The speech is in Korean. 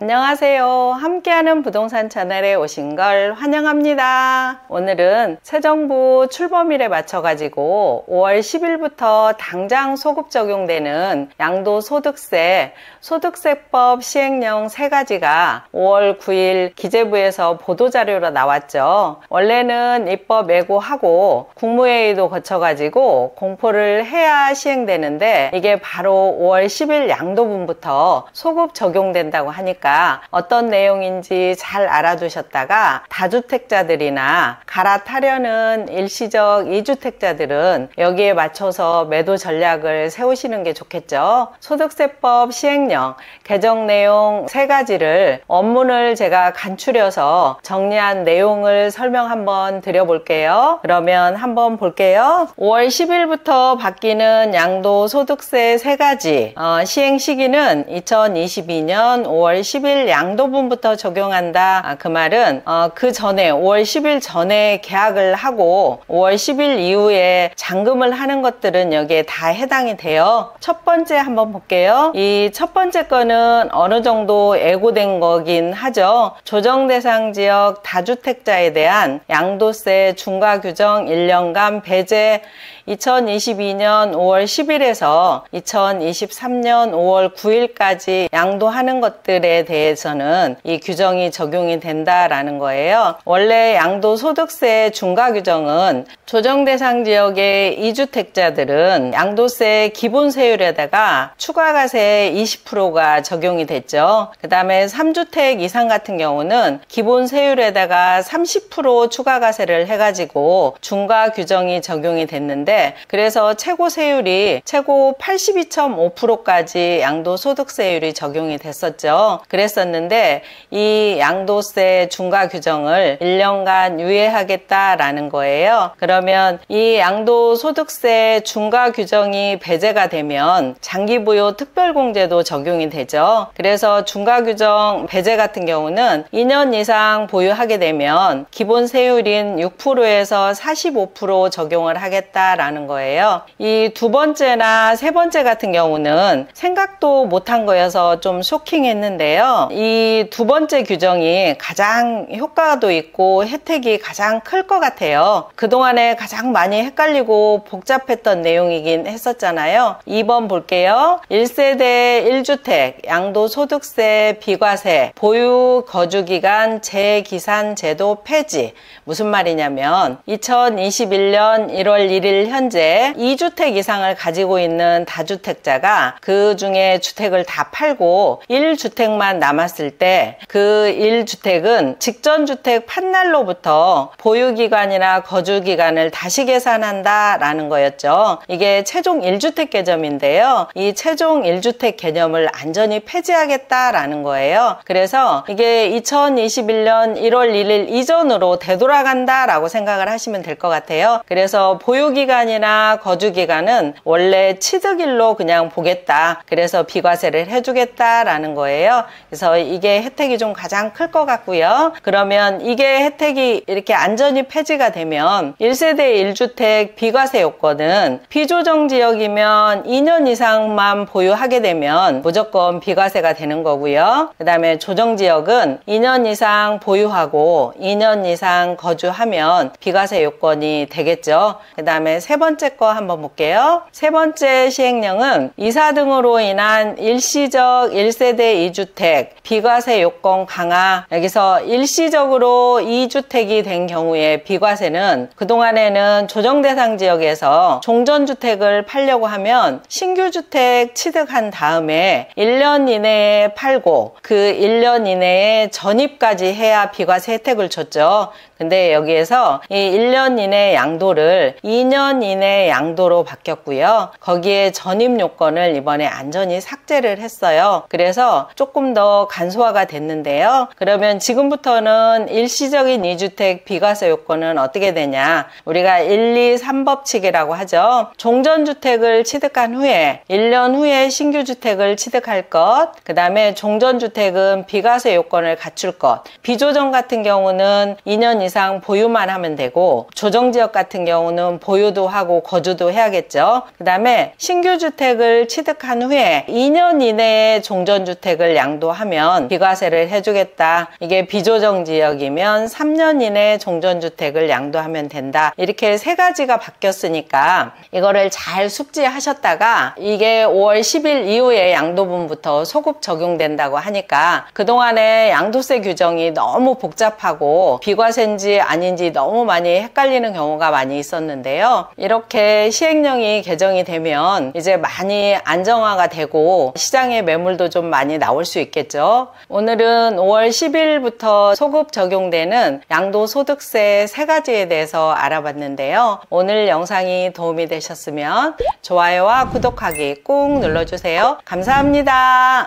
안녕하세요. 함께하는 부동산 채널에 오신 걸 환영합니다. 오늘은 새 정부 출범일에 맞춰가지고 5월 10일부터 당장 소급 적용되는 양도소득세, 소득세법 시행령 3가지가 5월 9일 기재부에서 보도자료로 나왔죠. 원래는 입법 예고하고 국무회의도 거쳐가지고 공포를 해야 시행되는데 이게 바로 5월 10일 양도분부터 소급 적용된다고 하니까 어떤 내용인지 잘 알아두셨다가 다주택자들이나 갈아타려는 일시적 2주택자들은 여기에 맞춰서 매도 전략을 세우시는 게 좋겠죠. 소득세법 시행령 개정 내용 3가지를 원문을 제가 간추려서 정리한 내용을 설명 한번 드려볼게요. 그러면 한번 볼게요. 5월 10일부터 바뀌는 양도소득세 3가지 시행 시기는 2022년 5월 10일 양도분부터 적용한다. 그 말은 그 전에 5월 10일 전에 계약을 하고 5월 10일 이후에 잔금을 하는 것들은 여기에 다 해당이 돼요. 첫 번째 한번 볼게요. 이 첫 번째 거는 어느 정도 예고된 거긴 하죠. 조정 대상 지역 다주택자에 대한 양도세 중과 규정 1년간 배제 2022년 5월 10일에서 2023년 5월 9일까지 양도하는 것들에 대해서는 이 규정이 적용이 된다라는 거예요. 원래 양도소득세 중과 규정은 조정 대상 지역의 2주택자들은 양도세 기본세율에다가 추가과세 20%가 적용이 됐죠. 그 다음에 3주택 이상 같은 경우는 기본세율에다가 30% 추가과세를 해가지고 중과 규정이 적용이 됐는데 그래서 최고 세율이 최고 82.5%까지 양도소득세율이 적용이 됐었죠. 그랬었는데 이 양도세 중과 규정을 1년간 유예하겠다라는 거예요. 그러면 이 양도소득세 중과 규정이 배제가 되면 장기부요 특별공제도 적용이 되죠. 그래서 중과 규정 배제 같은 경우는 2년 이상 보유하게 되면 기본 세율인 6%에서 45% 적용을 하겠다라는 거예요. 이 두 번째나 세 번째 같은 경우는 생각도 못한 거여서 좀 쇼킹했는데요. 이 두 번째 규정이 가장 효과도 있고 혜택이 가장 클 것 같아요. 그동안에 가장 많이 헷갈리고 복잡했던 내용이긴 했었잖아요. 2번 볼게요. 1세대 1주택 양도소득세 비과세 보유 거주기간 재기산 제도 폐지. 무슨 말이냐면 2021년 1월 1일 현재 2주택 이상을 가지고 있는 다주택자가 그 중에 주택을 다 팔고 1주택만 남았을 때 그 1주택은 직전 주택 판날로부터 보유기간이나 거주기간을 다시 계산한다라는 거였죠. 이게 최종 1주택 개념인데요. 이 최종 1주택 개념을 안전히 폐지하겠다라는 거예요. 그래서 이게 2021년 1월 1일 이전으로 되돌아간다라고 생각을 하시면 될 것 같아요. 그래서 보유기간이나 거주기간은 원래 취득일로 그냥 보겠다. 그래서 비과세를 해주겠다라는 거예요. 그래서 이게 혜택이 좀 가장 클 것 같고요. 그러면 이게 혜택이 이렇게 안전히 폐지가 되면 1세대 1주택 비과세 요건은 비조정 지역이면 2년 이상만 보유하게 되면 무조건 비과세가 되는 거고요. 그 다음에 조정 지역은 2년 이상 보유하고 2년 이상 거주하면 비과세 요건이 되겠죠. 그 다음에 세 번째 거 한번 볼게요. 세 번째 시행령은 이사 등으로 인한 일시적 1세대 2주택 비과세 요건 강화. 여기서 일시적으로 2주택이 된 경우에 비과세는 그동안에는 조정 대상 지역에서 종전주택을 팔려고 하면 신규주택 취득한 다음에 1년 이내에 팔고 그 1년 이내에 전입까지 해야 비과세 혜택을 줬죠. 근데 여기에서 이 1년 이내 양도를 2년 이내 양도로 바뀌었고요. 거기에 전입 요건을 이번에 안전히 삭제를 했어요. 그래서 조금 더 간소화가 됐는데요. 그러면 지금부터는 일시적인 2주택 비과세 요건은 어떻게 되냐? 우리가 1, 2, 3법칙이라고 하죠. 종전주택을 취득한 후에 1년 후에 신규주택을 취득할 것, 그 다음에 종전주택은 비과세 요건을 갖출 것, 비조정 같은 경우는 2년 이상 이상 보유만 하면 되고, 조정지역 같은 경우는 보유도 하고 거주도 해야겠죠. 그 다음에 신규 주택을 취득한 후에 2년 이내에 종전주택을 양도하면 비과세를 해주겠다. 이게 비조정지역이면 3년 이내에 종전주택을 양도하면 된다. 이렇게 세 가지가 바뀌었으니까 이거를 잘 숙지하셨다가 이게 5월 10일 이후에 양도분부터 소급 적용된다고 하니까 그동안에 양도세 규정이 너무 복잡하고 비과세인지 아닌지 너무 많이 헷갈리는 경우가 많이 있었는데요. 이렇게 시행령이 개정이 되면 이제 많이 안정화가 되고 시장에 매물도 좀 많이 나올 수 있겠죠. 오늘은 5월 10일부터 소급 적용되는 양도소득세 세 가지에 대해서 알아봤는데요. 오늘 영상이 도움이 되셨으면 좋아요와 구독하기 꾹 눌러주세요. 감사합니다.